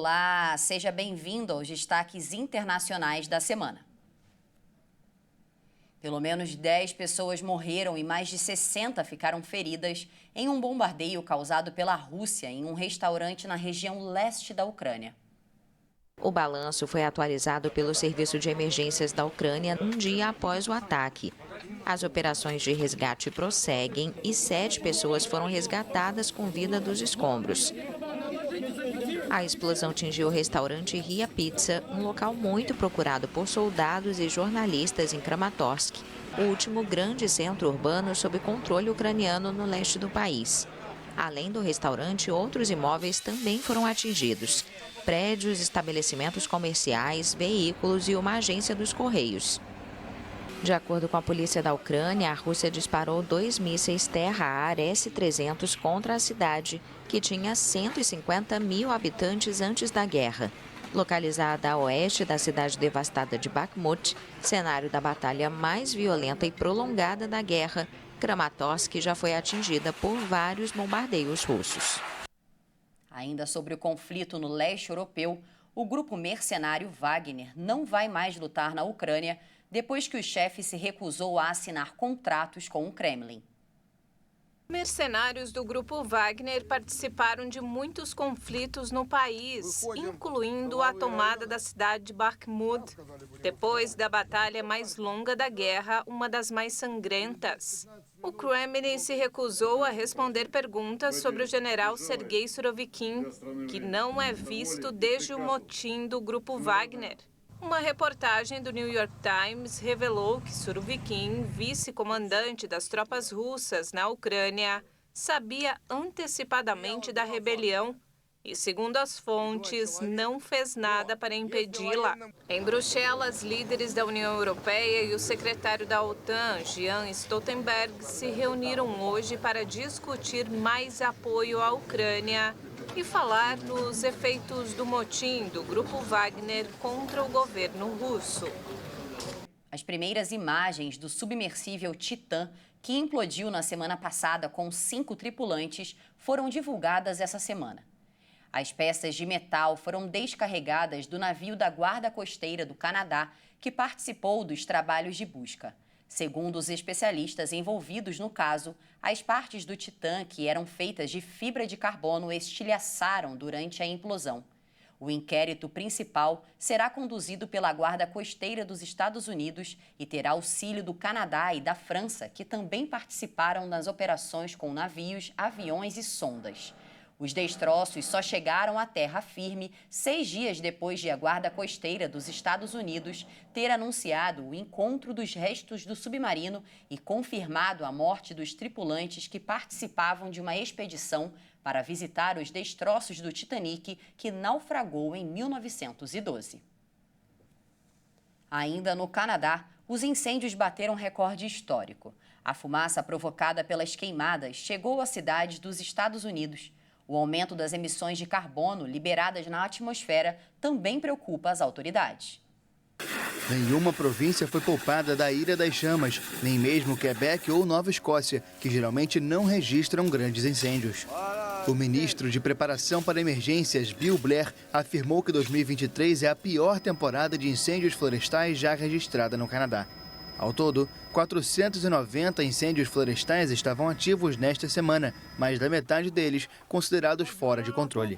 Olá, seja bem-vindo aos destaques internacionais da semana. Pelo menos 10 pessoas morreram e mais de 60 ficaram feridas em um bombardeio causado pela Rússia em um restaurante na região leste da Ucrânia. O balanço foi atualizado pelo Serviço de Emergências da Ucrânia um dia após o ataque. As operações de resgate prosseguem e 7 pessoas foram resgatadas com vida dos escombros. A explosão atingiu o restaurante Ria Pizza, um local muito procurado por soldados e jornalistas em Kramatorsk, o último grande centro urbano sob controle ucraniano no leste do país. Além do restaurante, outros imóveis também foram atingidos: prédios, estabelecimentos comerciais, veículos e uma agência dos Correios. De acordo com a polícia da Ucrânia, a Rússia disparou 2 mísseis terra-ar S-300 contra a cidade, que tinha 150 mil habitantes antes da guerra. Localizada a oeste da cidade devastada de Bakhmut, cenário da batalha mais violenta e prolongada da guerra, Kramatorsk já foi atingida por vários bombardeios russos. Ainda sobre o conflito no leste europeu, o grupo mercenário Wagner não vai mais lutar na Ucrânia depois que o chefe se recusou a assinar contratos com o Kremlin. Mercenários do grupo Wagner participaram de muitos conflitos no país, incluindo a tomada da cidade de Bakhmut, depois da batalha mais longa da guerra, uma das mais sangrentas. O Kremlin se recusou a responder perguntas sobre o general Sergei Surovikin, que não é visto desde o motim do grupo Wagner. Uma reportagem do New York Times revelou que Surovikin, vice-comandante das tropas russas na Ucrânia, sabia antecipadamente da rebelião e, segundo as fontes, não fez nada para impedi-la. Em Bruxelas, líderes da União Europeia e o secretário da OTAN, Jens Stoltenberg, se reuniram hoje para discutir mais apoio à Ucrânia e falar nos efeitos do motim do grupo Wagner contra o governo russo. As primeiras imagens do submersível Titã, que implodiu na semana passada com 5 tripulantes, foram divulgadas essa semana. As peças de metal foram descarregadas do navio da Guarda Costeira do Canadá, que participou dos trabalhos de busca. Segundo os especialistas envolvidos no caso, as partes do Titã, que eram feitas de fibra de carbono, estilhaçaram durante a implosão. O inquérito principal será conduzido pela Guarda Costeira dos Estados Unidos e terá auxílio do Canadá e da França, que também participaram nas operações com navios, aviões e sondas. Os destroços só chegaram à terra firme 6 dias depois de a Guarda Costeira dos Estados Unidos ter anunciado o encontro dos restos do submarino e confirmado a morte dos tripulantes que participavam de uma expedição para visitar os destroços do Titanic, que naufragou em 1912. Ainda no Canadá, os incêndios bateram recorde histórico. A fumaça provocada pelas queimadas chegou às cidades dos Estados Unidos. O aumento das emissões de carbono liberadas na atmosfera também preocupa as autoridades. Nenhuma província foi poupada da ira das chamas, nem mesmo Quebec ou Nova Escócia, que geralmente não registram grandes incêndios. O ministro de Preparação para Emergências, Bill Blair, afirmou que 2023 é a pior temporada de incêndios florestais já registrada no Canadá. Ao todo, 490 incêndios florestais estavam ativos nesta semana, mais da metade deles considerados fora de controle.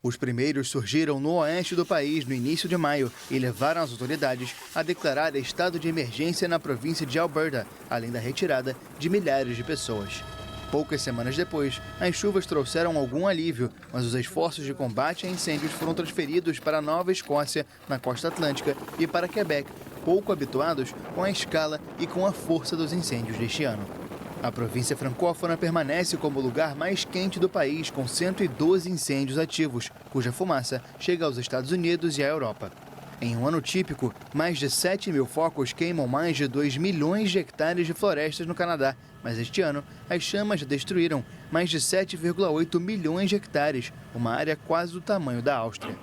Os primeiros surgiram no oeste do país no início de maio e levaram as autoridades a declarar estado de emergência na província de Alberta, além da retirada de milhares de pessoas. Poucas semanas depois, as chuvas trouxeram algum alívio, mas os esforços de combate a incêndios foram transferidos para Nova Escócia, na costa atlântica, e para Quebec, pouco habituados com a escala e com a força dos incêndios deste ano. A província francófona permanece como o lugar mais quente do país, com 112 incêndios ativos, cuja fumaça chega aos Estados Unidos e à Europa. Em um ano típico, mais de 7 mil focos queimam mais de 2 milhões de hectares de florestas no Canadá, mas este ano as chamas destruíram mais de 7,8 milhões de hectares, uma área quase do tamanho da Áustria.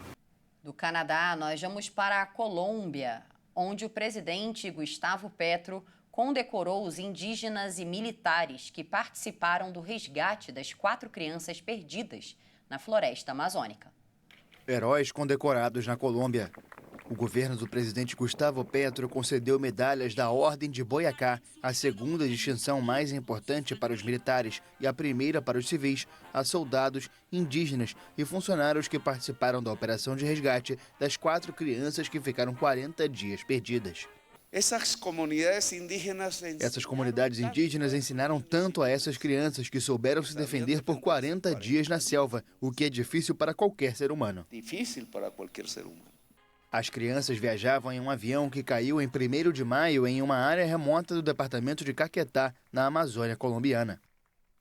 Do Canadá, nós vamos para a Colômbia, onde o presidente Gustavo Petro condecorou os indígenas e militares que participaram do resgate das 4 crianças perdidas na floresta amazônica. Heróis condecorados na Colômbia. O governo do presidente Gustavo Petro concedeu medalhas da Ordem de Boyacá, a segunda distinção mais importante para os militares e a primeira para os civis, a soldados, indígenas e funcionários que participaram da operação de resgate das 4 crianças que ficaram 40 dias perdidas. Essas comunidades indígenas ensinaram tanto a essas crianças que souberam se defender por 40 dias na selva, o que é difícil para qualquer ser humano. As crianças viajavam em um avião que caiu em 1º de maio em uma área remota do departamento de Caquetá, na Amazônia colombiana.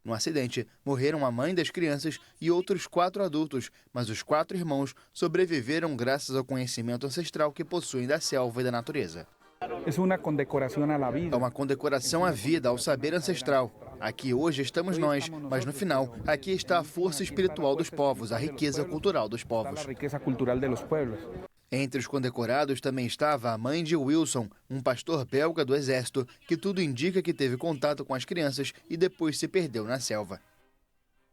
No acidente, morreram a mãe das crianças e outros 4 adultos, mas os 4 irmãos sobreviveram graças ao conhecimento ancestral que possuem da selva e da natureza. É uma condecoração à vida, ao saber ancestral. Aqui hoje estamos nós, mas no final, aqui está a força espiritual dos povos, a riqueza cultural dos povos. Entre os condecorados também estava a mãe de Wilson, um pastor belga do Exército, que tudo indica que teve contato com as crianças e depois se perdeu na selva.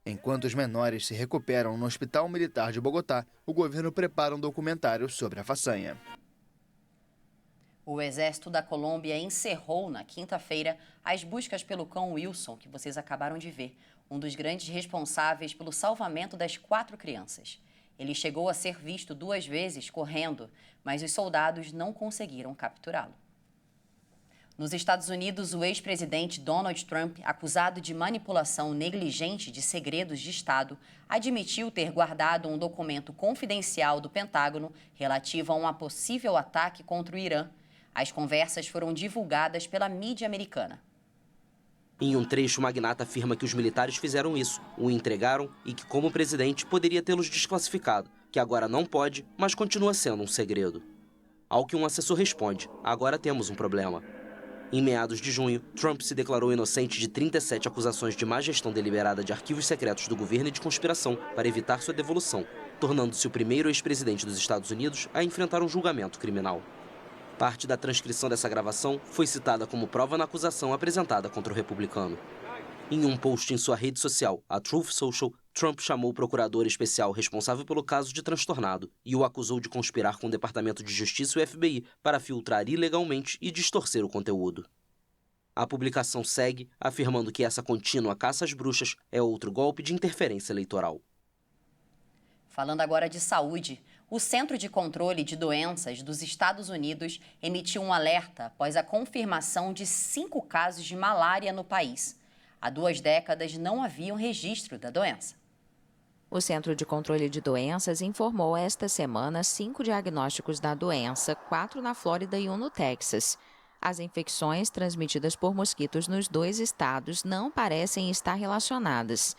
Enquanto os menores se recuperam no Hospital Militar de Bogotá, o governo prepara um documentário sobre a façanha. O Exército da Colômbia encerrou na quinta-feira as buscas pelo cão Wilson, que vocês acabaram de ver, um dos grandes responsáveis pelo salvamento das 4 crianças. Ele chegou a ser visto 2 vezes correndo, mas os soldados não conseguiram capturá-lo. Nos Estados Unidos, o ex-presidente Donald Trump, acusado de manipulação negligente de segredos de Estado, admitiu ter guardado um documento confidencial do Pentágono relativo a um possível ataque contra o Irã. As conversas foram divulgadas pela mídia americana. Em um trecho, o magnata afirma que os militares fizeram isso, o entregaram e que, como presidente, poderia tê-los desclassificado, que agora não pode, mas continua sendo um segredo. Ao que um assessor responde: agora temos um problema. Em meados de junho, Trump se declarou inocente de 37 acusações de má gestão deliberada de arquivos secretos do governo e de conspiração para evitar sua devolução, tornando-se o primeiro ex-presidente dos Estados Unidos a enfrentar um julgamento criminal. Parte da transcrição dessa gravação foi citada como prova na acusação apresentada contra o republicano. Em um post em sua rede social, a Truth Social, Trump chamou o procurador especial responsável pelo caso de transtornado e o acusou de conspirar com o Departamento de Justiça e o FBI para filtrar ilegalmente e distorcer o conteúdo. A publicação segue, afirmando que essa contínua caça às bruxas é outro golpe de interferência eleitoral. Falando agora de saúde, o Centro de Controle de Doenças dos Estados Unidos emitiu um alerta após a confirmação de 5 casos de malária no país. Há 2 décadas não havia um registro da doença. O Centro de Controle de Doenças informou esta semana 5 diagnósticos da doença, 4 na Flórida e 1 no Texas. As infecções transmitidas por mosquitos nos 2 estados não parecem estar relacionadas.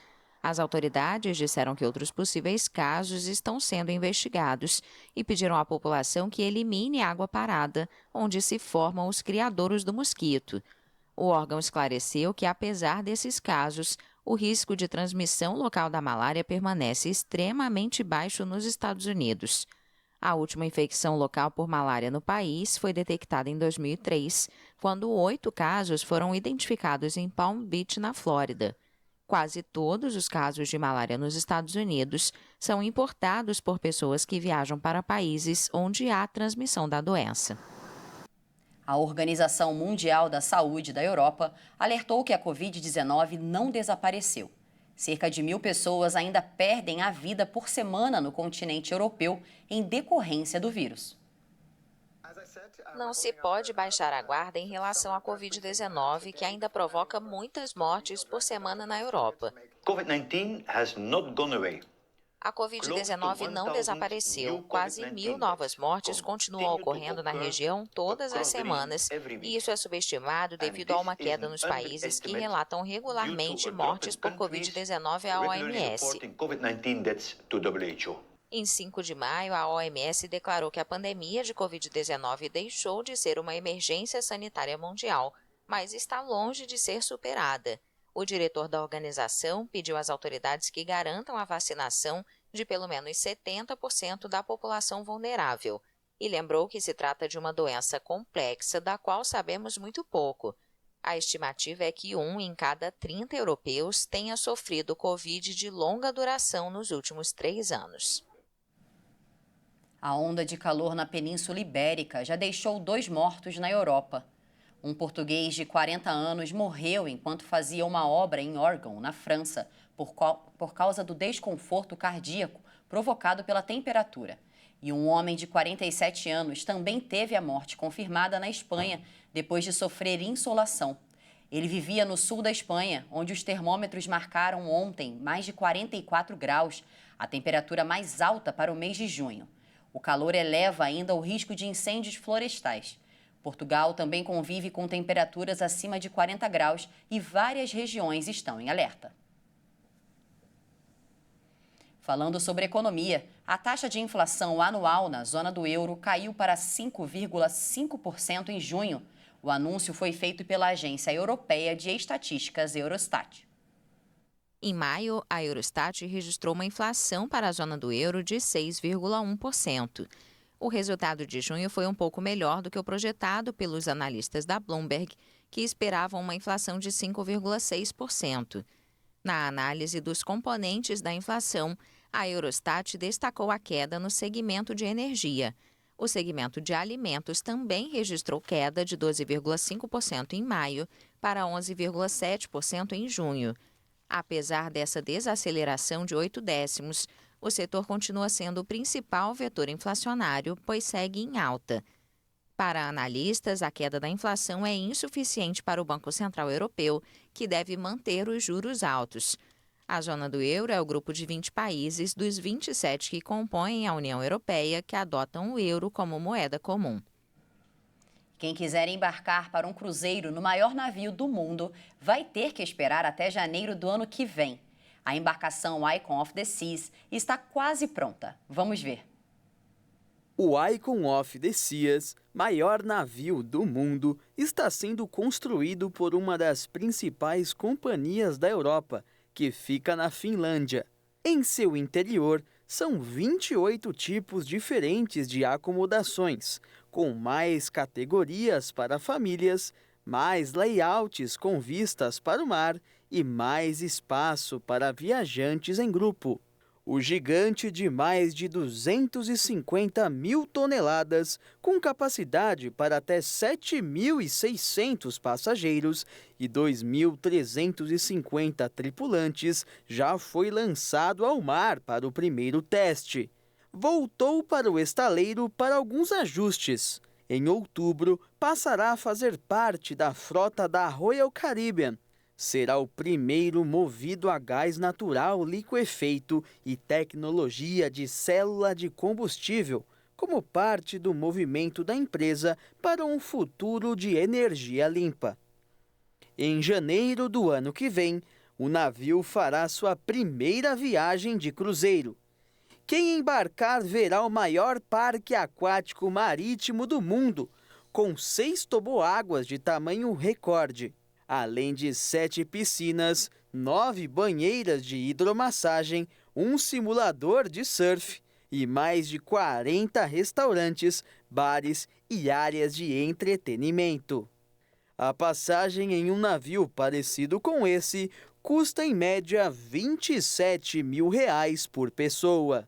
As autoridades disseram que outros possíveis casos estão sendo investigados e pediram à população que elimine água parada, onde se formam os criadouros do mosquito. O órgão esclareceu que, apesar desses casos, o risco de transmissão local da malária permanece extremamente baixo nos Estados Unidos. A última infecção local por malária no país foi detectada em 2003, quando 8 casos foram identificados em Palm Beach, na Flórida. Quase todos os casos de malária nos Estados Unidos são importados por pessoas que viajam para países onde há transmissão da doença. A Organização Mundial da Saúde da Europa alertou que a Covid-19 não desapareceu. Cerca de 1.000 pessoas ainda perdem a vida por semana no continente europeu em decorrência do vírus. Não se pode baixar a guarda em relação à Covid-19, que ainda provoca muitas mortes por semana na Europa. A Covid-19 não desapareceu. Quase 1.000 novas mortes continuam ocorrendo na região todas as semanas, e isso é subestimado devido a uma queda nos países que relatam regularmente mortes por Covid-19 à OMS. Em 5 de maio, a OMS declarou que a pandemia de Covid-19 deixou de ser uma emergência sanitária mundial, mas está longe de ser superada. O diretor da organização pediu às autoridades que garantam a vacinação de pelo menos 70% da população vulnerável e lembrou que se trata de uma doença complexa da qual sabemos muito pouco. A estimativa é que 1 em cada 30 europeus tenha sofrido Covid de longa duração nos últimos 3 anos. A onda de calor na Península Ibérica já deixou 2 mortos na Europa. Um português de 40 anos morreu enquanto fazia uma obra em Oregon, na França, por causa do desconforto cardíaco provocado pela temperatura. E um homem de 47 anos também teve a morte confirmada na Espanha, depois de sofrer insolação. Ele vivia no sul da Espanha, onde os termômetros marcaram ontem mais de 44 graus, a temperatura mais alta para o mês de junho. O calor eleva ainda o risco de incêndios florestais. Portugal também convive com temperaturas acima de 40 graus e várias regiões estão em alerta. Falando sobre economia, a taxa de inflação anual na zona do euro caiu para 5,5% em junho. O anúncio foi feito pela Agência Europeia de Estatísticas Eurostat. Em maio, a Eurostat registrou uma inflação para a zona do euro de 6,1%. O resultado de junho foi um pouco melhor do que o projetado pelos analistas da Bloomberg, que esperavam uma inflação de 5,6%. Na análise dos componentes da inflação, a Eurostat destacou a queda no segmento de energia. O segmento de alimentos também registrou queda de 12,5% em maio para 11,7% em junho. Apesar dessa desaceleração de 0,8, o setor continua sendo o principal vetor inflacionário, pois segue em alta. Para analistas, a queda da inflação é insuficiente para o Banco Central Europeu, que deve manter os juros altos. A zona do euro é o grupo de 20 países dos 27 que compõem a União Europeia que adotam o euro como moeda comum. Quem quiser embarcar para um cruzeiro no maior navio do mundo vai ter que esperar até janeiro do ano que vem. A embarcação Icon of the Seas está quase pronta. Vamos ver. O Icon of the Seas, maior navio do mundo, está sendo construído por uma das principais companhias da Europa, que fica na Finlândia. Em seu interior, são 28 tipos diferentes de acomodações, com mais categorias para famílias, mais layouts com vistas para o mar e mais espaço para viajantes em grupo. O gigante de mais de 250 mil toneladas, com capacidade para até 7.600 passageiros e 2.350 tripulantes, já foi lançado ao mar para o primeiro teste. Voltou para o estaleiro para alguns ajustes. Em outubro, passará a fazer parte da frota da Royal Caribbean. Será o primeiro movido a gás natural liquefeito e tecnologia de célula de combustível, como parte do movimento da empresa para um futuro de energia limpa. Em janeiro do ano que vem, o navio fará sua primeira viagem de cruzeiro. Quem embarcar verá o maior parque aquático marítimo do mundo, com 6 toboáguas de tamanho recorde. Além de 7 piscinas, 9 banheiras de hidromassagem, um simulador de surf e mais de 40 restaurantes, bares e áreas de entretenimento. A passagem em um navio parecido com esse custa em média R$27 mil por pessoa.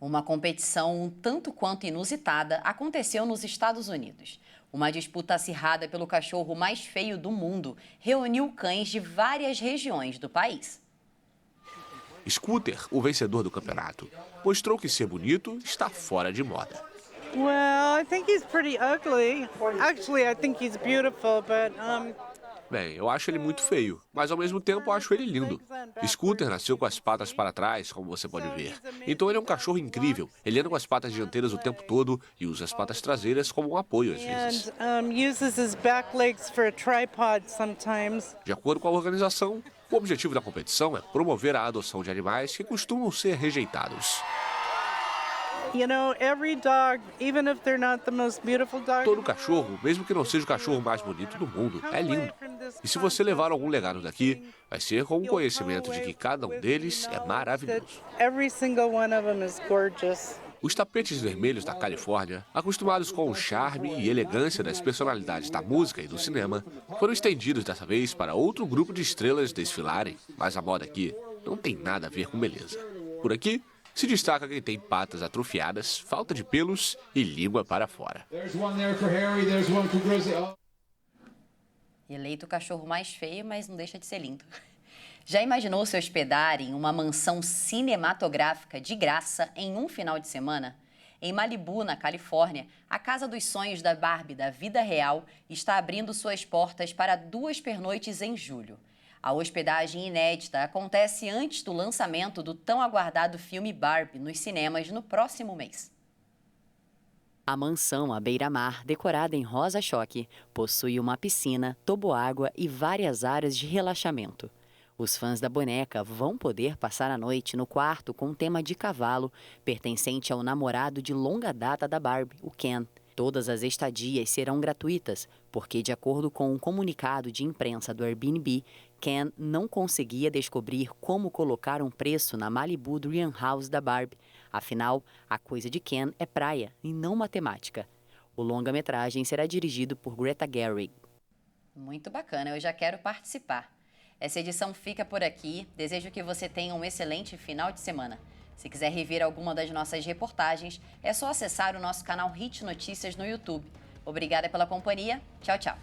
Uma competição um tanto quanto inusitada aconteceu nos Estados Unidos. Uma disputa acirrada pelo cachorro mais feio do mundo reuniu cães de várias regiões do país. Scooter, o vencedor do campeonato, mostrou que ser bonito está fora de moda. Well, I think he's pretty ugly. Actually, I think he's beautiful, but Bem, eu acho ele muito feio, mas ao mesmo tempo acho ele lindo. Scooter nasceu com as patas para trás, como você pode ver. Então ele é um cachorro incrível. Ele anda com as patas dianteiras o tempo todo e usa as patas traseiras como um apoio às vezes. uses his back legs for a tripod sometimes. De acordo com a organização, o objetivo da competição é promover a adoção de animais que costumam ser rejeitados. You know, every dog, even if they're not the most beautiful dog. Todo cachorro, mesmo que não seja o cachorro mais bonito do mundo, é lindo. E se você levar algum legado daqui, vai ser com o conhecimento de que cada um deles é maravilhoso. Every single one of them is gorgeous. Os tapetes vermelhos da Califórnia, acostumados com o charme e elegância das personalidades da música e do cinema, foram estendidos dessa vez para outro grupo de estrelas desfilarem, mas a moda aqui não tem nada a ver com beleza. Por aqui, Se destaca quem tem patas atrofiadas, falta de pelos e língua para fora. Eleito o cachorro mais feio, mas não deixa de ser lindo. Já imaginou se hospedar em uma mansão cinematográfica de graça em um final de semana? Em Malibu, na Califórnia, a Casa dos Sonhos da Barbie da vida real está abrindo suas portas para 2 pernoites em julho. A hospedagem inédita acontece antes do lançamento do tão aguardado filme Barbie nos cinemas no próximo mês. A mansão à beira-mar, decorada em rosa-choque, possui uma piscina, toboágua e várias áreas de relaxamento. Os fãs da boneca vão poder passar a noite no quarto com tema de cavalo, pertencente ao namorado de longa data da Barbie, o Ken. Todas as estadias serão gratuitas, porque, de acordo com um comunicado de imprensa do Airbnb, Ken não conseguia descobrir como colocar um preço na Malibu Dream House da Barbie. Afinal, a coisa de Ken é praia e não matemática. O longa-metragem será dirigido por Greta Gerwig. Muito bacana, eu já quero participar. Essa edição fica por aqui. Desejo que você tenha um excelente final de semana. Se quiser rever alguma das nossas reportagens, é só acessar o nosso canal Hit Notícias no YouTube. Obrigada pela companhia. Tchau, tchau.